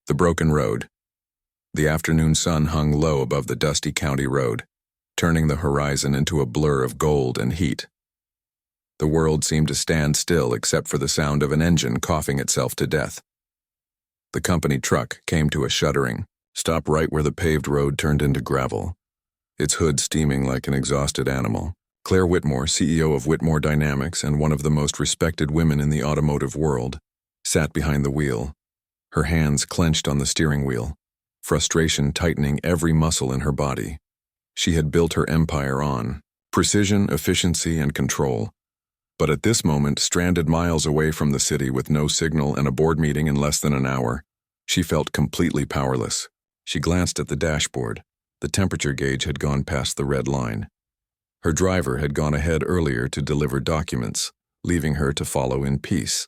The broken road. The afternoon sun hung low above the dusty county road, turning the horizon into a blur of gold and heat. The world seemed to stand still except for the sound of an engine coughing itself to death. The company truck came to a shuddering stop right where the paved road turned into gravel, its hood steaming like an exhausted animal. Claire Whitmore, CEO of Whitmore Dynamics and one of the most respected women in the automotive world, sat behind the wheel, her hands clenched on the steering wheel, frustration tightening every muscle in her body. She had built her empire on precision, efficiency, and control. But at this moment, stranded miles away from the city with no signal and a board meeting in less than an hour, she felt completely powerless. She glanced at the dashboard. The temperature gauge had gone past the red line. Her driver had gone ahead earlier to deliver documents, leaving her to follow in peace.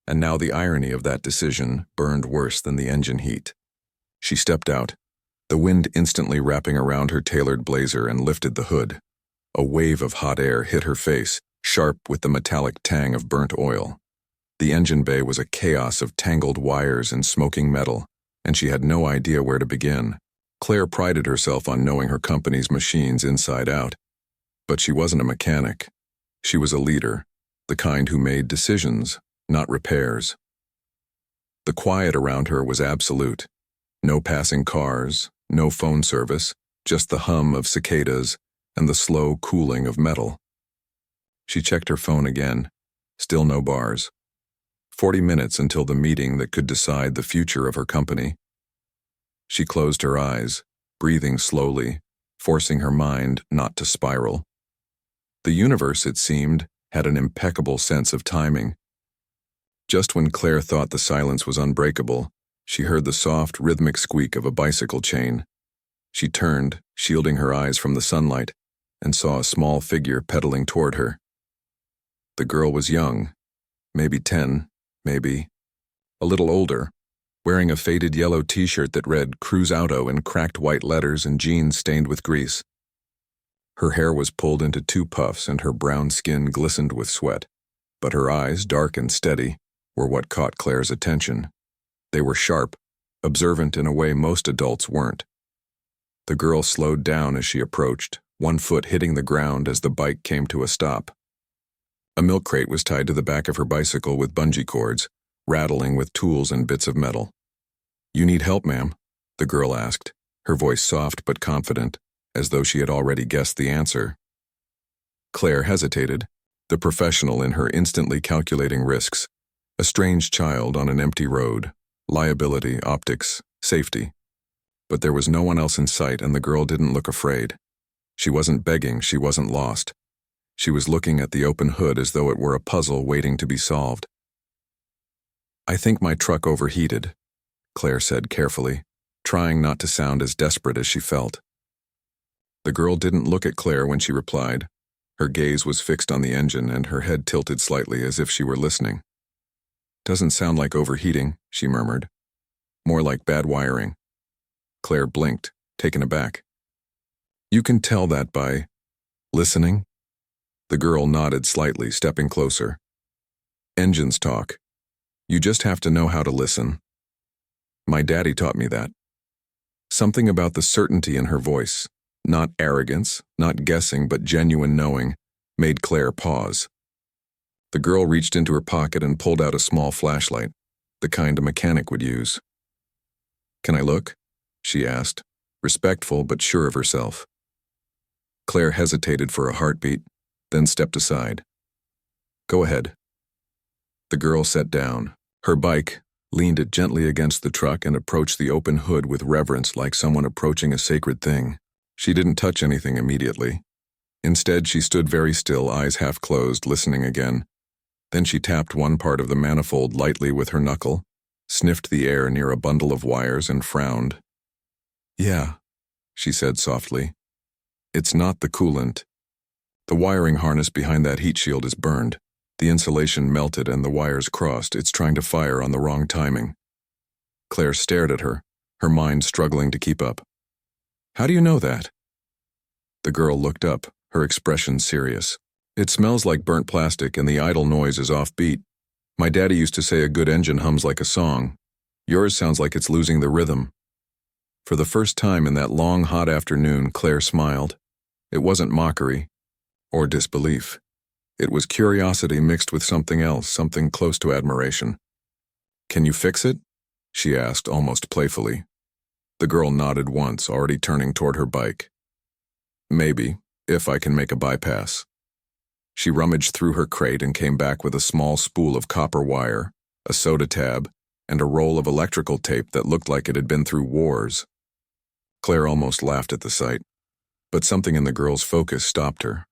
And now the irony of that decision burned worse than the engine heat. She stepped out, the wind instantly wrapping around her tailored blazer, and lifted the hood. A wave of hot air hit her face, sharp with the metallic tang of burnt oil. The engine bay was a chaos of tangled wires and smoking metal, and she had no idea where to begin. Claire prided herself on knowing her company's machines inside out. But she wasn't a mechanic. She was a leader, the kind who made decisions, not repairs. The quiet around her was absolute. No passing cars, no phone service, just the hum of cicadas and the slow cooling of metal. She checked her phone again. Still no bars. 40 minutes until the meeting that could decide the future of her company. She closed her eyes, breathing slowly, forcing her mind not to spiral. The universe, it seemed, had an impeccable sense of timing. Just when Claire thought the silence was unbreakable, she heard the soft, rhythmic squeak of a bicycle chain. She turned, shielding her eyes from the sunlight, and saw a small figure pedaling toward her. The girl was young, maybe 10, maybe a little older, wearing a faded yellow t-shirt that read Cruise Auto in cracked white letters and jeans stained with grease. Her hair was pulled into 2 puffs and her brown skin glistened with sweat, but her eyes, dark and steady, were what caught Claire's attention. They were sharp, observant in a way most adults weren't. The girl slowed down as she approached, one foot hitting the ground as the bike came to a stop. A milk crate was tied to the back of her bicycle with bungee cords, rattling with tools and bits of metal. "You need help, ma'am?" the girl asked, her voice soft but confident, as though she had already guessed the answer. Claire hesitated, the professional in her instantly calculating risks. A strange child on an empty road, liability, optics, safety. But there was no one else in sight, and the girl didn't look afraid. She wasn't begging, she wasn't lost. She was looking at the open hood as though it were a puzzle waiting to be solved. "I think my truck overheated," Claire said carefully, trying not to sound as desperate as she felt. The girl didn't look at Claire when she replied. Her gaze was fixed on the engine and her head tilted slightly as if she were listening. "Doesn't sound like overheating," she murmured. "More like bad wiring." Claire blinked, taken aback. "You can tell that by listening?" The girl nodded slightly, stepping closer. "Engines talk. You just have to know how to listen. My daddy taught me that." Something about the certainty in her voice, not arrogance, not guessing, but genuine knowing, made Claire pause. The girl reached into her pocket and pulled out a small flashlight, the kind a mechanic would use. "Can I look?" she asked, respectful but sure of herself. Claire hesitated for a heartbeat, then stepped aside. "Go ahead." The girl sat down. Her bike leaned it gently against the truck and approached the open hood with reverence, like someone approaching a sacred thing. She didn't touch anything immediately. Instead, she stood very still, eyes half closed, listening again. Then she tapped one part of the manifold lightly with her knuckle, sniffed the air near a bundle of wires, and frowned. "Yeah," she said softly. "It's not the coolant. The wiring harness behind that heat shield is burned. The insulation melted and the wires crossed. It's trying to fire on the wrong timing." Claire stared at her, her mind struggling to keep up. "How do you know that?" The girl looked up, her expression serious. "It smells like burnt plastic and the idle noise is offbeat. My daddy used to say a good engine hums like a song. Yours sounds like it's losing the rhythm. For the first time in that long, hot afternoon, Claire smiled. It wasn't mockery or disbelief. It was curiosity mixed with something else, something close to admiration. "Can you fix it?" she asked, almost playfully. The girl nodded once, already turning toward her bike. "Maybe, if I can make a bypass." She rummaged through her crate and came back with a small spool of copper wire, a soda tab, and a roll of electrical tape that looked like it had been through wars. Claire almost laughed at the sight, but something in the girl's focus stopped her.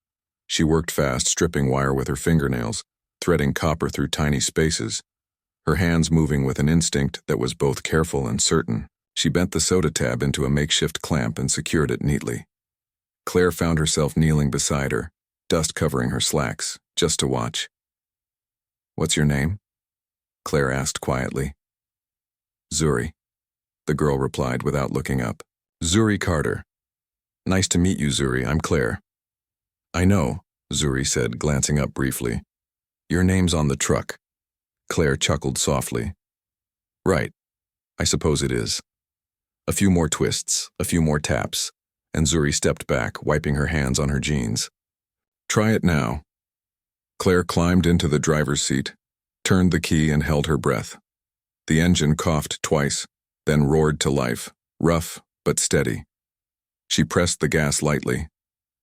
She worked fast, stripping wire with her fingernails, threading copper through tiny spaces, her hands moving with an instinct that was both careful and certain. She bent the soda tab into a makeshift clamp and secured it neatly. Claire found herself kneeling beside her, dust covering her slacks, just to watch. "What's your name?" Claire asked quietly. "Zuri," the girl replied without looking up. "Zuri Carter." "Nice to meet you, Zuri. I'm Claire." "I know," Zuri said, glancing up briefly. "Your name's on the truck." Claire chuckled softly. "Right. I suppose it is." A few more twists, a few more taps, and Zuri stepped back, wiping her hands on her jeans. "Try it now." Claire climbed into the driver's seat, turned the key and held her breath. The engine coughed twice, then roared to life, rough but steady. She pressed the gas lightly.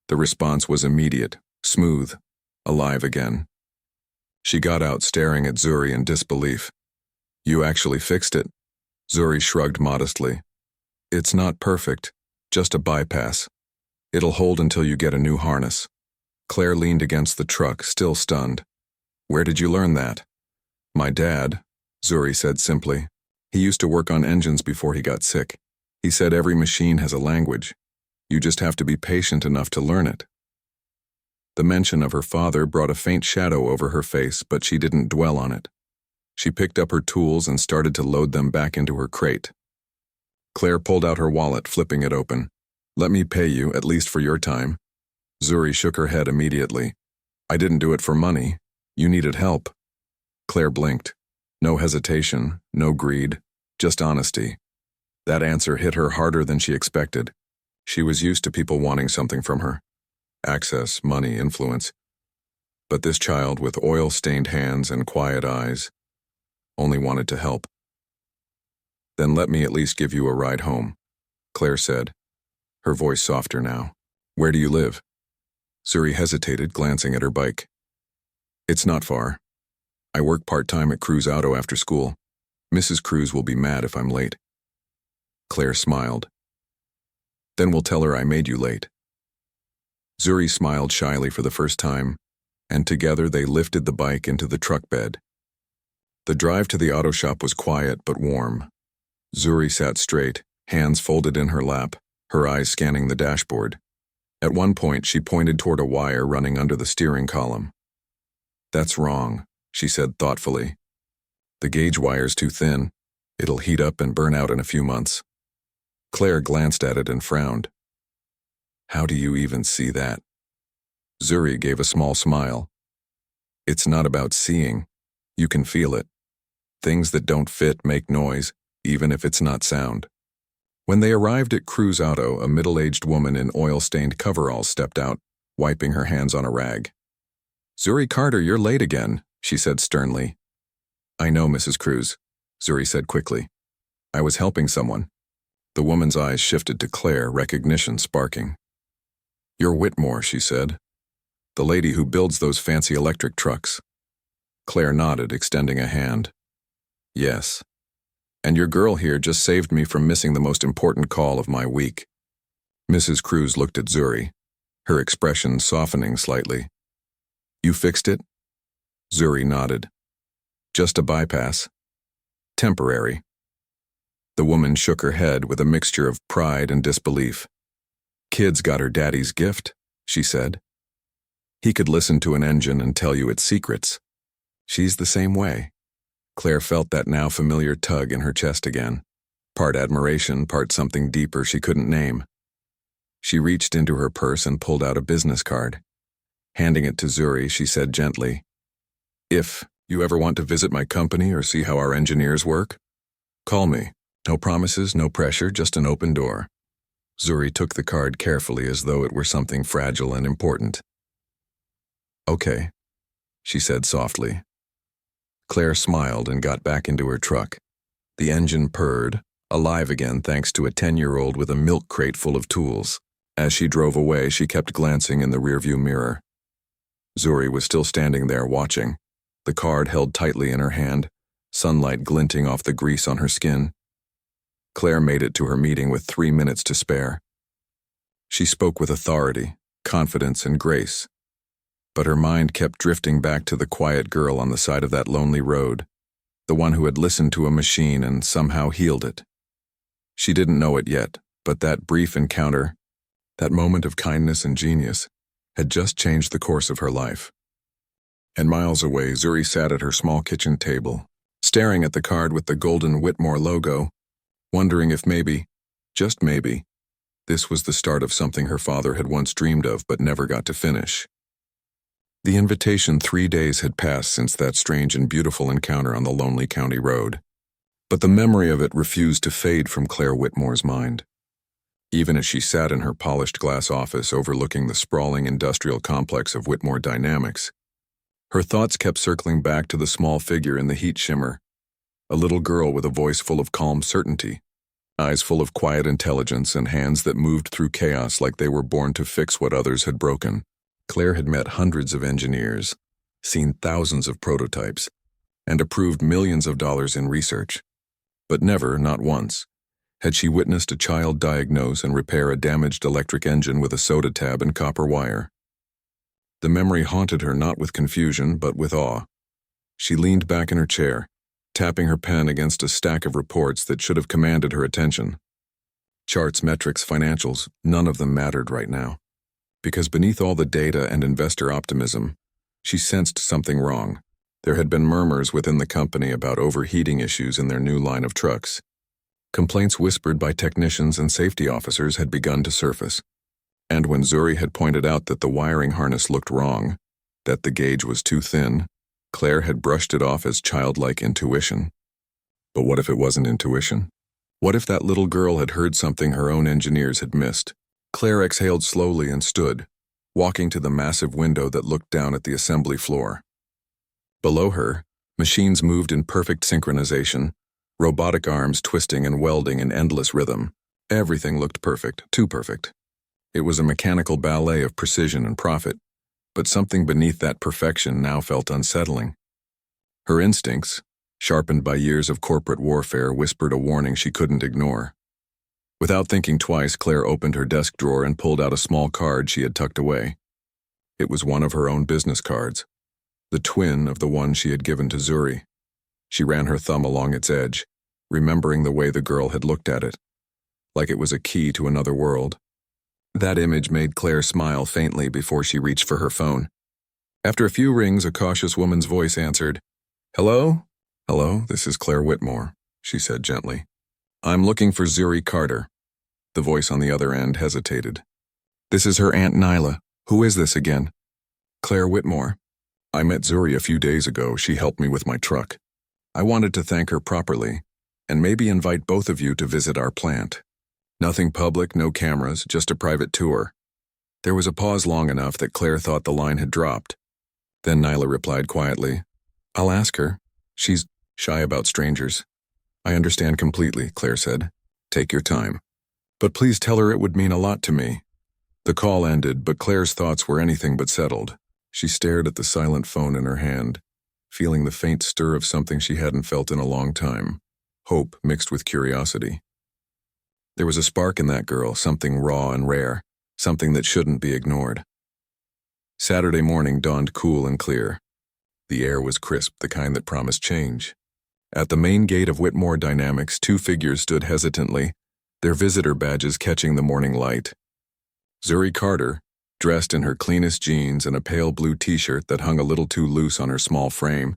The response was immediate, smooth, alive again. She got out, staring at Zuri in disbelief. "You actually fixed it." Zuri shrugged modestly. "It's not perfect, just a bypass. It'll hold until you get a new harness." Claire leaned against the truck, still stunned. "Where did you learn that?" "My dad," Zuri said simply. "He used to work on engines before he got sick. He said every machine has a language. You just have to be patient enough to learn it." The mention of her father brought a faint shadow over her face, but she didn't dwell on it. She picked up her tools and started to load them back into her crate. Claire pulled out her wallet, flipping it open. "Let me pay you, at least for your time." Zuri shook her head immediately. "I didn't do it for money. You needed help." Claire blinked. No hesitation, no greed, just honesty. That answer hit her harder than she expected. She was used to people wanting something from her. Access, money, influence. But this child with oil-stained hands and quiet eyes only wanted to help. "Then let me at least give you a ride home," Claire said, her voice softer now. "Where do you live?" Zuri hesitated, glancing at her bike. "It's not far. I work part-time at Cruz Auto after school. Mrs. Cruz will be mad if I'm late." Claire smiled. "Then we'll tell her I made you late." Zuri smiled shyly for the first time, and together they lifted the bike into the truck bed. The drive to the auto shop was quiet but warm. Zuri sat straight, hands folded in her lap, her eyes scanning the dashboard. At one point, she pointed toward a wire running under the steering column. "That's wrong," she said thoughtfully. "The gauge wire's too thin. It'll heat up and burn out in a few months." Claire glanced at it and frowned. "How do you even see that?" Zuri gave a small smile. "It's not about seeing. You can feel it. Things that don't fit make noise, even if it's not sound." When they arrived at Cruz Auto, a middle-aged woman in oil-stained coveralls stepped out, wiping her hands on a rag. "Zuri Carter, you're late again," she said sternly. "I know, Mrs. Cruz," Zuri said quickly. "I was helping someone." The woman's eyes shifted to Claire, recognition sparking. "You're Whitmore," she said. "The lady who builds those fancy electric trucks." Claire nodded, extending a hand. "Yes. And your girl here just saved me from missing the most important call of my week." Mrs. Cruz looked at Zuri, her expression softening slightly. "You fixed it?" Zuri nodded. "Just a bypass. Temporary." The woman shook her head with a mixture of pride and disbelief. "Kid's got her daddy's gift," she said. "He could listen to an engine and tell you its secrets. She's the same way." Claire felt that now familiar tug in her chest again, part admiration, part something deeper she couldn't name. She reached into her purse and pulled out a business card. Handing it to Zuri, she said gently, "If you ever want to visit my company or see how our engineers work, Call me. No promises, no pressure, just an open door. Zuri took the card carefully as though it were something fragile and important. Okay, she said softly. Claire smiled and got back into her truck. The engine purred, alive again thanks to a 10-year-old with a milk crate full of tools. As she drove away, she kept glancing in the rearview mirror. Zuri was still standing there watching, the card held tightly in her hand, sunlight glinting off the grease on her skin. Claire made it to her meeting with 3 minutes to spare. She spoke with authority, confidence, and grace. But her mind kept drifting back to the quiet girl on the side of that lonely road, the one who had listened to a machine and somehow healed it. She didn't know it yet, but that brief encounter, that moment of kindness and genius, had just changed the course of her life. And miles away, Zuri sat at her small kitchen table, staring at the card with the golden Whitmore logo, wondering if maybe, just maybe, this was the start of something her father had once dreamed of but never got to finish. The invitation 3 days had passed since that strange and beautiful encounter on the lonely county road, but the memory of it refused to fade from Claire Whitmore's mind. Even as she sat in her polished glass office overlooking the sprawling industrial complex of Whitmore Dynamics, her thoughts kept circling back to the small figure in the heat shimmer, a little girl with a voice full of calm certainty, eyes full of quiet intelligence, and hands that moved through chaos like they were born to fix what others had broken. Claire had met hundreds of engineers, seen thousands of prototypes, and approved millions of dollars in research. But never, not once, had she witnessed a child diagnose and repair a damaged electric engine with a soda tab and copper wire. The memory haunted her not with confusion, but with awe. She leaned back in her chair, tapping her pen against a stack of reports that should have commanded her attention. Charts, metrics, financials, none of them mattered right now. Because beneath all the data and investor optimism, she sensed something wrong. There had been murmurs within the company about overheating issues in their new line of trucks. Complaints whispered by technicians and safety officers had begun to surface. And when Zuri had pointed out that the wiring harness looked wrong, that the gauge was too thin, Claire had brushed it off as childlike intuition. But what if it wasn't intuition? What if that little girl had heard something her own engineers had missed? Claire exhaled slowly and stood, walking to the massive window that looked down at the assembly floor. Below her, machines moved in perfect synchronization, robotic arms twisting and welding in endless rhythm. Everything looked perfect, too perfect. It was a mechanical ballet of precision and profit, but something beneath that perfection now felt unsettling. Her instincts, sharpened by years of corporate warfare, whispered a warning she couldn't ignore. Without thinking twice, Claire opened her desk drawer and pulled out a small card she had tucked away. It was one of her own business cards, the twin of the one she had given to Zuri. She ran her thumb along its edge, remembering the way the girl had looked at it, like it was a key to another world. That image made Claire smile faintly before she reached for her phone. After a few rings, a cautious woman's voice answered. "Hello? Hello, this is Claire Whitmore," she said gently. "I'm looking for Zuri Carter." The voice on the other end hesitated. "This is her Aunt Nyla. Who is this again?" "Claire Whitmore. I met Zuri a few days ago. She helped me with my truck. I wanted to thank her properly, and maybe invite both of you to visit our plant. Nothing public, no cameras, just a private tour." There was a pause long enough that Claire thought the line had dropped. Then Nyla replied quietly, "I'll ask her. She's shy about strangers." "I understand completely," Claire said. "Take your time. But please tell her it would mean a lot to me." The call ended, but Claire's thoughts were anything but settled. She stared at the silent phone in her hand, feeling the faint stir of something she hadn't felt in a long time, hope mixed with curiosity. There was a spark in that girl, something raw and rare, something that shouldn't be ignored. Saturday morning dawned cool and clear. The air was crisp, the kind that promised change. At the main gate of Whitmore Dynamics, 2 figures stood hesitantly, their visitor badges catching the morning light. Zuri Carter, dressed in her cleanest jeans and a pale blue t-shirt that hung a little too loose on her small frame,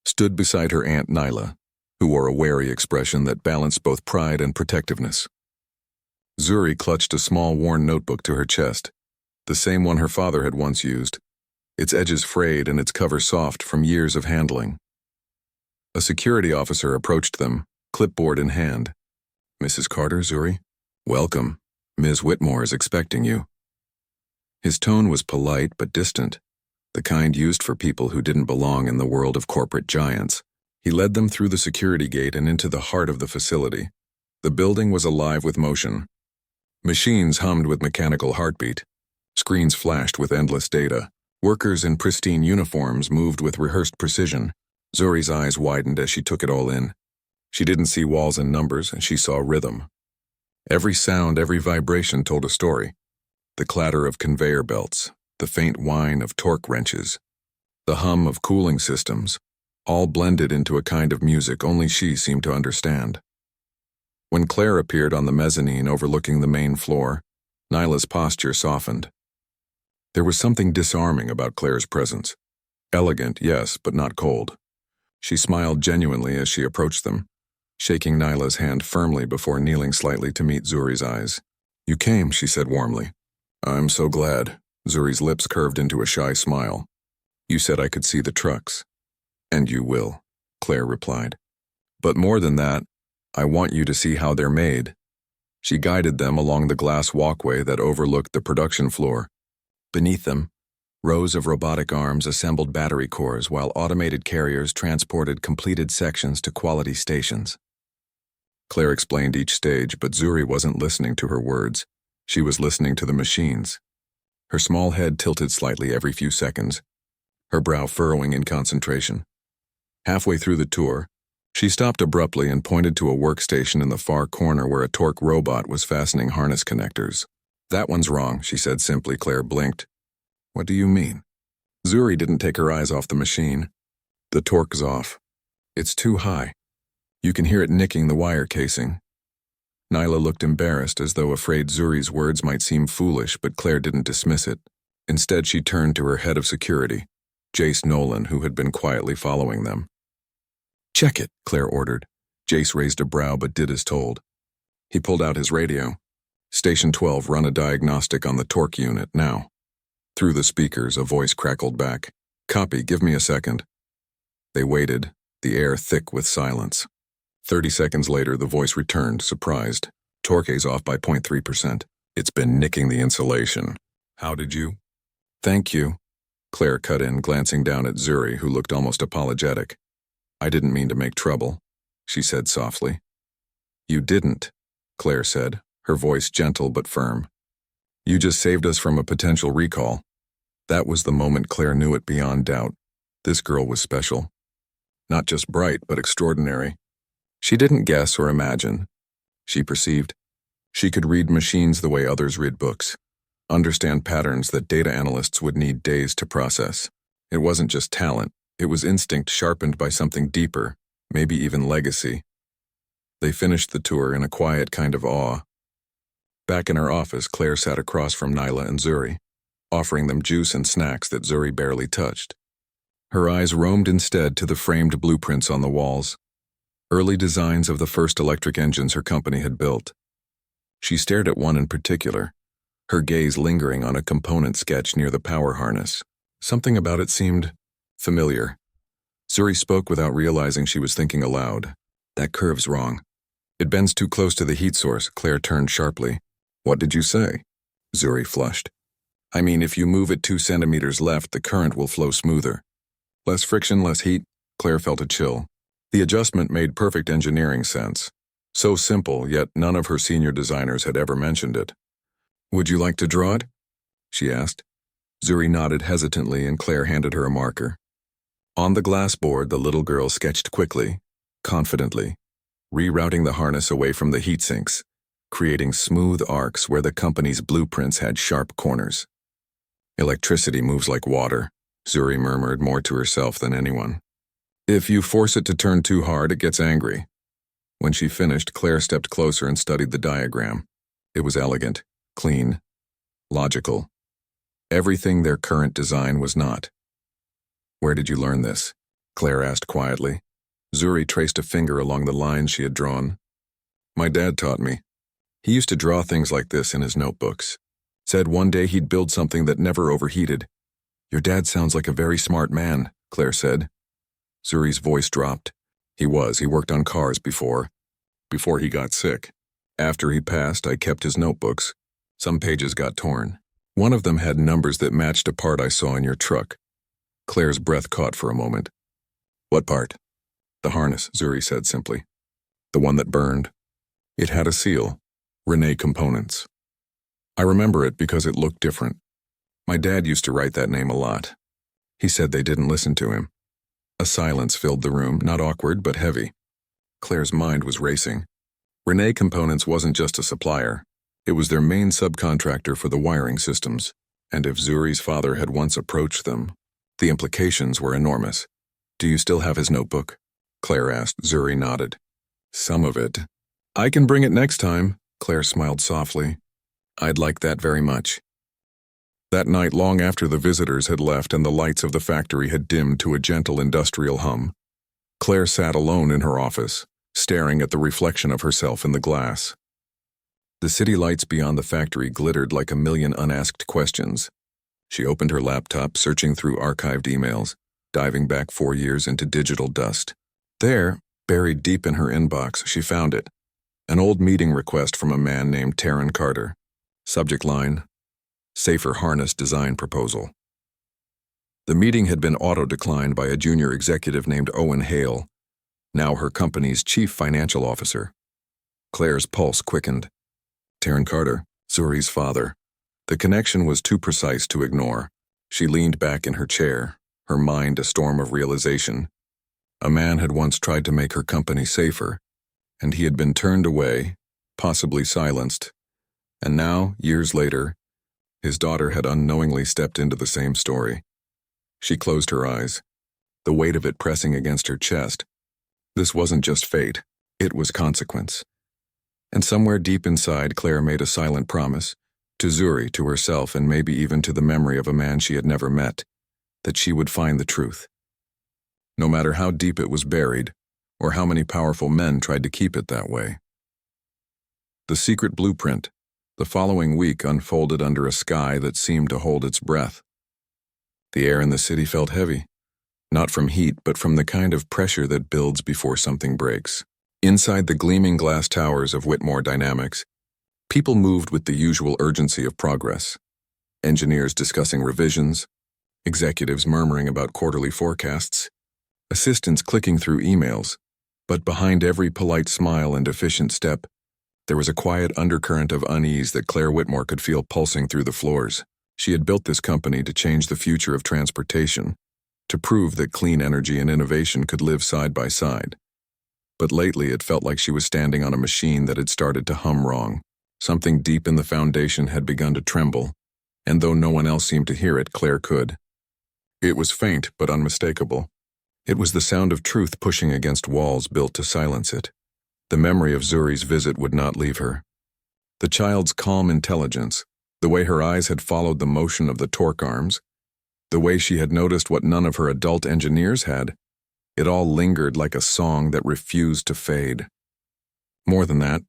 stood beside her Aunt Nyla, who wore a wary expression that balanced both pride and protectiveness. Zuri clutched a small worn notebook to her chest, the same one her father had once used, its edges frayed and its cover soft from years of handling. A security officer approached them, clipboard in hand. "Mrs. Carter, Zuri? Welcome. Ms. Whitmore is expecting you." His tone was polite but distant, the kind used for people who didn't belong in the world of corporate giants. He led them through the security gate and into the heart of the facility. The building was alive with motion. Machines hummed with mechanical heartbeat. Screens flashed with endless data. Workers in pristine uniforms moved with rehearsed precision. Zuri's eyes widened as she took it all in. She didn't see walls and numbers, she saw rhythm. Every sound, every vibration told a story. The clatter of conveyor belts, the faint whine of torque wrenches, the hum of cooling systems, all blended into a kind of music only she seemed to understand. When Claire appeared on the mezzanine overlooking the main floor, Nyla's posture softened. There was something disarming about Claire's presence. Elegant, yes, but not cold. She smiled genuinely as she approached them, shaking Nyla's hand firmly before kneeling slightly to meet Zuri's eyes. "You came," she said warmly. "I'm so glad." Zuri's lips curved into a shy smile. "You said I could see the trucks." "And you will," Claire replied. "But more than that, I want you to see how they're made." She guided them along the glass walkway that overlooked the production floor. Beneath them, rows of robotic arms assembled battery cores while automated carriers transported completed sections to quality stations. Claire explained each stage, but Zuri wasn't listening to her words. She was listening to the machines. Her small head tilted slightly every few seconds, her brow furrowing in concentration. Halfway through the tour, she stopped abruptly and pointed to a workstation in the far corner where a torque robot was fastening harness connectors. "That one's wrong," she said simply. Claire blinked. "What do you mean?" Zuri didn't take her eyes off the machine. "The torque's off. It's too high. You can hear it nicking the wire casing." Nyla looked embarrassed, as though afraid Zuri's words might seem foolish, but Claire didn't dismiss it. Instead, she turned to her head of security, Jace Nolan, who had been quietly following them. "Check it," Claire ordered. Jace raised a brow but did as told. He pulled out his radio. "Station 12, run a diagnostic on the torque unit, now." Through the speakers, a voice crackled back. "Copy, give me a second." They waited, the air thick with silence. 30 seconds later, the voice returned, surprised. "Torque's off by 0.3%. It's been nicking the insulation." "How did you?" "Thank you," Claire cut in, glancing down at Zuri, who looked almost apologetic. "I didn't mean to make trouble," she said softly. "You didn't," Claire said, her voice gentle but firm. "You just saved us from a potential recall." That was the moment Claire knew it beyond doubt. This girl was special. Not just bright, but extraordinary. She didn't guess or imagine. She perceived. She could read machines the way others read books, understand patterns that data analysts would need days to process. It wasn't just talent, it was instinct sharpened by something deeper, maybe even legacy. They finished the tour in a quiet kind of awe. Back in her office, Claire sat across from Nyla and Zuri, offering them juice and snacks that Zuri barely touched. Her eyes roamed instead to the framed blueprints on the walls, early designs of the first electric engines her company had built. She stared at one in particular, her gaze lingering on a component sketch near the power harness. Something about it seemed familiar. Zuri spoke without realizing she was thinking aloud. "That curve's wrong. It bends too close to the heat source." Claire turned sharply. "What did you say?" Zuri flushed. "I mean, if you move it 2 centimeters left, the current will flow smoother. Less friction, less heat." Claire felt a chill. The adjustment made perfect engineering sense. So simple, yet none of her senior designers had ever mentioned it. "Would you like to draw it?" she asked. Zuri nodded hesitantly and Claire handed her a marker. On the glass board, the little girl sketched quickly, confidently, rerouting the harness away from the heat sinks, creating smooth arcs where the company's blueprints had sharp corners. "Electricity moves like water," Zuri murmured, more to herself than anyone. "If you force it to turn too hard, it gets angry." When she finished, Claire stepped closer and studied the diagram. It was elegant, clean, logical. Everything their current design was not. "Where did you learn this?" Claire asked quietly. Zuri traced a finger along the lines she had drawn. "My dad taught me. He used to draw things like this in his notebooks. Said one day he'd build something that never overheated." "Your dad sounds like a very smart man," Claire said. Zuri's voice dropped. He worked on cars before, before he got sick. After he passed, I kept his notebooks. Some pages got torn. One of them had numbers that matched a part I saw in your truck. Claire's breath caught for a moment. What part? The harness, Zuri said simply. The one that burned. It had a seal. Renee Components. I remember it because it looked different. My dad used to write that name a lot. He said they didn't listen to him. A silence filled the room, not awkward, but heavy. Claire's mind was racing. Renee Components wasn't just a supplier. It was their main subcontractor for the wiring systems, and if Zuri's father had once approached them, the implications were enormous. Do you still have his notebook? Claire asked. Zuri nodded. Some of it. I can bring it next time, Claire smiled softly. I'd like that very much. That night, long after the visitors had left and the lights of the factory had dimmed to a gentle industrial hum, Claire sat alone in her office, staring at the reflection of herself in the glass. The city lights beyond the factory glittered like a million unasked questions. She opened her laptop, searching through archived emails, diving back 4 years into digital dust. There, buried deep in her inbox, she found it. An old meeting request from a man named Taryn Carter. Subject line, Safer Harness Design Proposal. The meeting had been auto-declined by a junior executive named Owen Hale, now her company's chief financial officer. Claire's pulse quickened. Taryn Carter, Zuri's father. The connection was too precise to ignore. She leaned back in her chair, her mind a storm of realization. A man had once tried to make her company safer, and he had been turned away, possibly silenced. And now, years later, his daughter had unknowingly stepped into the same story. She closed her eyes, the weight of it pressing against her chest. This wasn't just fate, it was consequence. And somewhere deep inside, Claire made a silent promise, to Zuri, to herself, and maybe even to the memory of a man she had never met, that she would find the truth. No matter how deep it was buried, or how many powerful men tried to keep it that way. The secret blueprint, the following week, unfolded under a sky that seemed to hold its breath. The air in the city felt heavy, not from heat, but from the kind of pressure that builds before something breaks. Inside the gleaming glass towers of Whitmore Dynamics, people moved with the usual urgency of progress. Engineers discussing revisions, executives murmuring about quarterly forecasts, assistants clicking through emails, but behind every polite smile and efficient step, there was a quiet undercurrent of unease that Claire Whitmore could feel pulsing through the floors. She had built this company to change the future of transportation, to prove that clean energy and innovation could live side by side. But lately it felt like she was standing on a machine that had started to hum wrong. Something deep in the foundation had begun to tremble, and though no one else seemed to hear it, Claire could. It was faint but unmistakable. It was the sound of truth pushing against walls built to silence it. The memory of Zuri's visit would not leave her. The child's calm intelligence, the way her eyes had followed the motion of the torque arms, the way she had noticed what none of her adult engineers had, it all lingered like a song that refused to fade. More than that,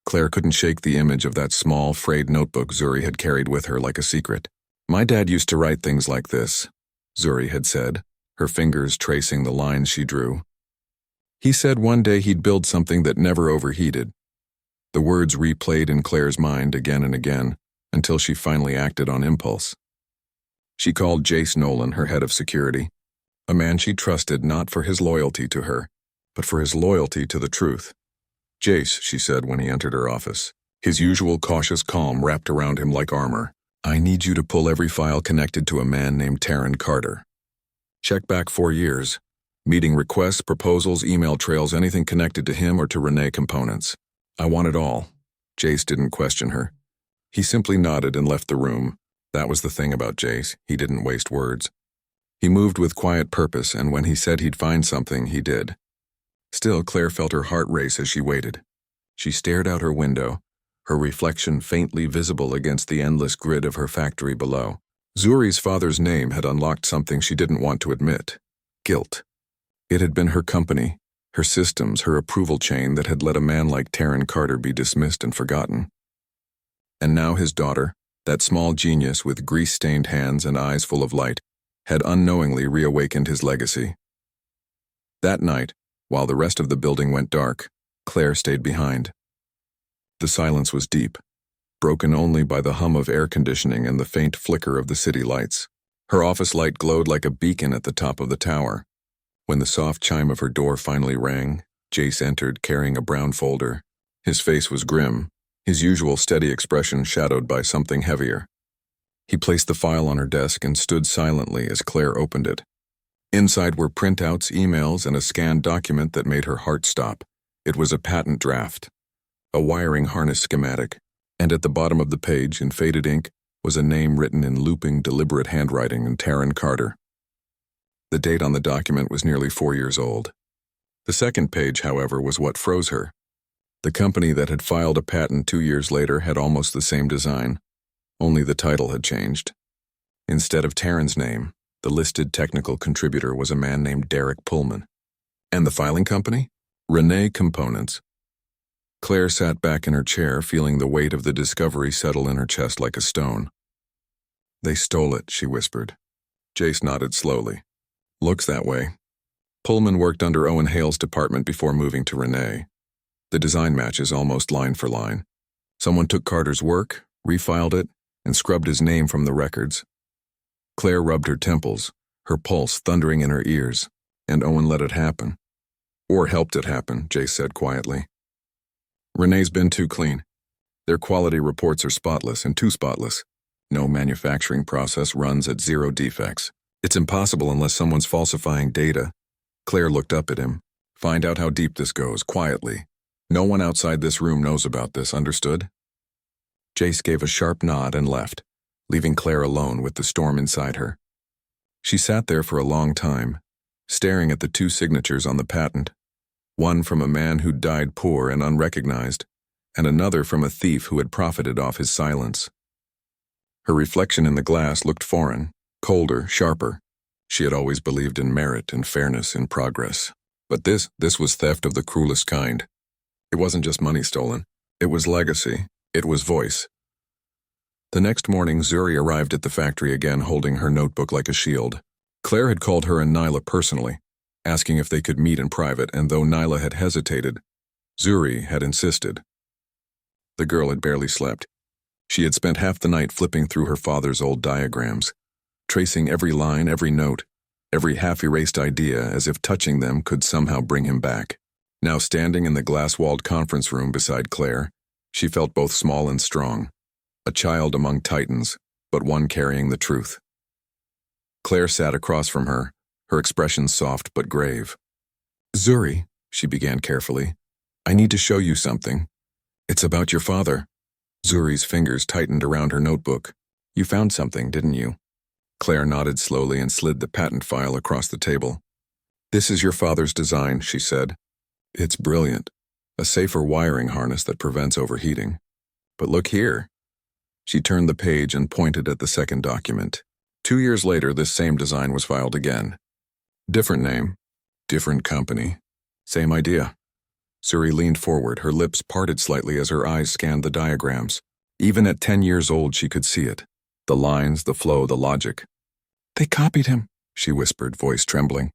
Claire couldn't shake the image of that small, frayed notebook Zuri had carried with her like a secret. My dad used to write things like this, Zuri had said, her fingers tracing the lines she drew. He said one day he'd build something that never overheated. The words replayed in Claire's mind again and again, until she finally acted on impulse. She called Jace Nolan her head of security, a man she trusted not for his loyalty to her, but for his loyalty to the truth. Jace, she said when he entered her office, his usual cautious calm wrapped around him like armor. I need you to pull every file connected to a man named Taryn Carter. Check back 4 years. Meeting requests, proposals, email trails, anything connected to him or to Renee Components. I want it all. Jace didn't question her. He simply nodded and left the room. That was the thing about Jace. He didn't waste words. He moved with quiet purpose, and when he said he'd find something, he did. Still, Claire felt her heart race as she waited. She stared out her window, her reflection faintly visible against the endless grid of her factory below. Zuri's father's name had unlocked something she didn't want to admit. Guilt. It had been her company, her systems, her approval chain that had let a man like Taryn Carter be dismissed and forgotten. And now his daughter, that small genius with grease-stained hands and eyes full of light, had unknowingly reawakened his legacy. That night, while the rest of the building went dark, Claire stayed behind. The silence was deep, broken only by the hum of air conditioning and the faint flicker of the city lights. Her office light glowed like a beacon at the top of the tower. When the soft chime of her door finally rang, Jace entered carrying a brown folder. His face was grim, his usual steady expression shadowed by something heavier. He placed the file on her desk and stood silently as Claire opened it. Inside were printouts, emails, and a scanned document that made her heart stop. It was a patent draft, a wiring harness schematic, and at the bottom of the page, in faded ink, was a name written in looping, deliberate handwriting in Taryn Carter. The date on the document was nearly 4 years old. The second page, however, was what froze her. The company that had filed a patent 2 years later had almost the same design, only the title had changed. Instead of Taryn's name, the listed technical contributor was a man named Derek Pullman. And the filing company? Renee Components. Claire sat back in her chair, feeling the weight of the discovery settle in her chest like a stone. "They stole it," she whispered. Jace nodded slowly. "Looks that way." Pullman worked under Owen Hale's department before moving to Renee. The design matches almost line for line. Someone took Carter's work, refiled it, and scrubbed his name from the records. Claire rubbed her temples, her pulse thundering in her ears, and Owen let it happen. Or helped it happen, Jace said quietly. Renee's been too clean. Their quality reports are spotless and too spotless. No manufacturing process runs at 0 defects. It's impossible unless someone's falsifying data. Claire looked up at him. "Find out how deep this goes, quietly. No one outside this room knows about this, understood?" Jace gave a sharp nod and left, leaving Claire alone with the storm inside her. She sat there for a long time, staring at the 2 signatures on the patent, one from a man who died poor and unrecognized, and another from a thief who had profited off his silence. Her reflection in the glass looked foreign, colder, sharper. She had always believed in merit and fairness in progress. But this was theft of the cruelest kind. It wasn't just money stolen. It was legacy. It was voice. The next morning, Zuri arrived at the factory again, holding her notebook like a shield. Claire had called her and Nyla personally, asking if they could meet in private, and though Nyla had hesitated, Zuri had insisted. The girl had barely slept. She had spent half the night flipping through her father's old diagrams, tracing every line, every note, every half-erased idea as if touching them could somehow bring him back. Now standing in the glass-walled conference room beside Claire, she felt both small and strong, a child among titans, but one carrying the truth. Claire sat across from her, her expression soft but grave. "Zuri," she began carefully, "I need to show you something. It's about your father." Zuri's fingers tightened around her notebook. "You found something, didn't you?" Claire nodded slowly and slid the patent file across the table. "This is your father's design," she said. "It's brilliant. A safer wiring harness that prevents overheating. But look here." She turned the page and pointed at the second document. 2 years later, this same design was filed again. Different name, different company, same idea. Zuri leaned forward, her lips parted slightly as her eyes scanned the diagrams. Even at 10 years old, she could see it. The lines, the flow, the logic. "They copied him," she whispered, voice trembling.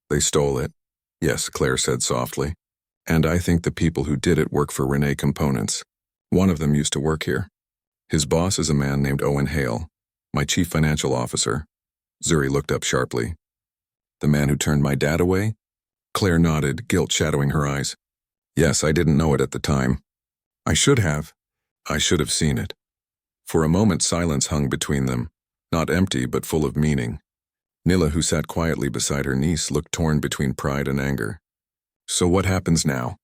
"They stole it," yes, Claire said softly. "And I think the people who did it work for Renee Components. One of them used to work here. His boss is a man named Owen Hale, my chief financial officer." Zuri looked up sharply. "The man who turned my dad away?" Claire nodded, guilt shadowing her eyes. "Yes, I didn't know it at the time. I should have. I should have seen it." For a moment silence hung between them, not empty but full of meaning. Nilla, who sat quietly beside her niece, looked torn between pride and anger. "So what happens now?"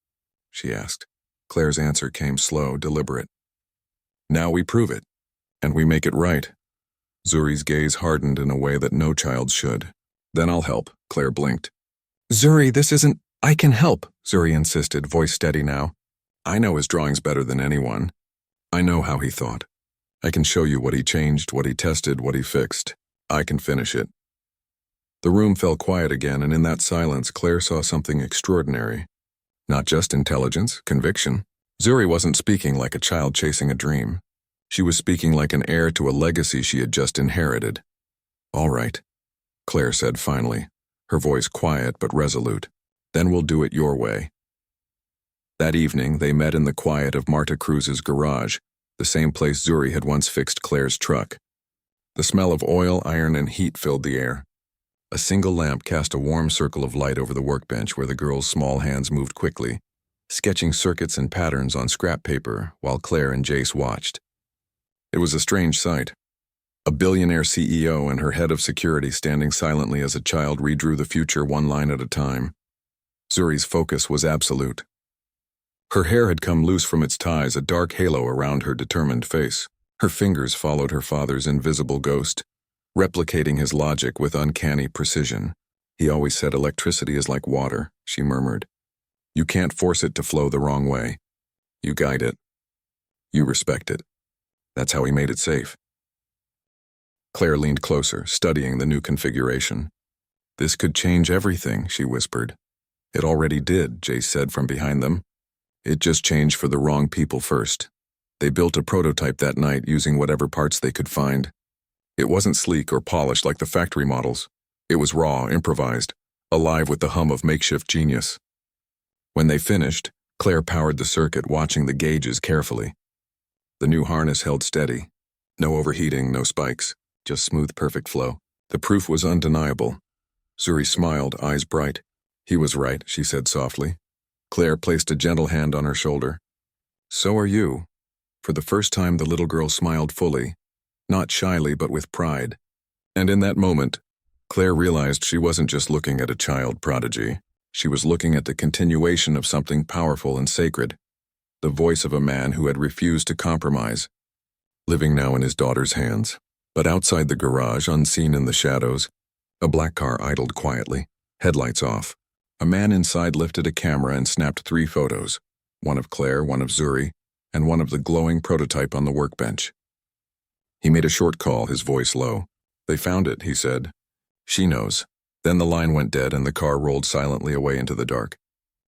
she asked. Claire's answer came slow, deliberate. "Now we prove it, and we make it right." Zuri's gaze hardened in a way that no child should. "Then I'll help," Claire blinked. "Zuri, this isn't—" "I can help," Zuri insisted, voice steady now. "I know his drawings better than anyone. I know how he thought. I can show you what he changed, what he tested, what he fixed. I can finish it." The room fell quiet again, and in that silence, Claire saw something extraordinary. Not just intelligence, conviction. Zuri wasn't speaking like a child chasing a dream. She was speaking like an heir to a legacy she had just inherited. "All right," Claire said finally, her voice quiet but resolute. "Then we'll do it your way." That evening, they met in the quiet of Marta Cruz's garage, the same place Zuri had once fixed Claire's truck. The smell of oil, iron, and heat filled the air. A single lamp cast a warm circle of light over the workbench where the girl's small hands moved quickly, sketching circuits and patterns on scrap paper while Claire and Jace watched. It was a strange sight. A billionaire CEO and her head of security standing silently as a child redrew the future one line at a time. Zuri's focus was absolute. Her hair had come loose from its ties, a dark halo around her determined face. Her fingers followed her father's invisible ghost, replicating his logic with uncanny precision. He always said electricity is like water, she murmured. You can't force it to flow the wrong way. You guide it. You respect it. That's how he made it safe. Claire leaned closer, studying the new configuration. This could change everything, she whispered. It already did, Jace said from behind them. It just changed for the wrong people first. They built a prototype that night using whatever parts they could find. It wasn't sleek or polished like the factory models. It was raw, improvised, alive with the hum of makeshift genius. When they finished, Claire powered the circuit, watching the gauges carefully. The new harness held steady. No overheating, no spikes, just smooth, perfect flow. The proof was undeniable. Zuri smiled, eyes bright. He was right, she said softly. Claire placed a gentle hand on her shoulder. So are you. For the first time, the little girl smiled fully, not shyly but with pride. And in that moment, Claire realized she wasn't just looking at a child prodigy. She was looking at the continuation of something powerful and sacred, the voice of a man who had refused to compromise, living now in his daughter's hands. But outside the garage, unseen in the shadows, a black car idled quietly, headlights off. A man inside lifted a camera and snapped 3 photos, one of Claire, one of Zuri, and one of the glowing prototype on the workbench. He made a short call, his voice low. They found it, he said. She knows. Then the line went dead and the car rolled silently away into the dark.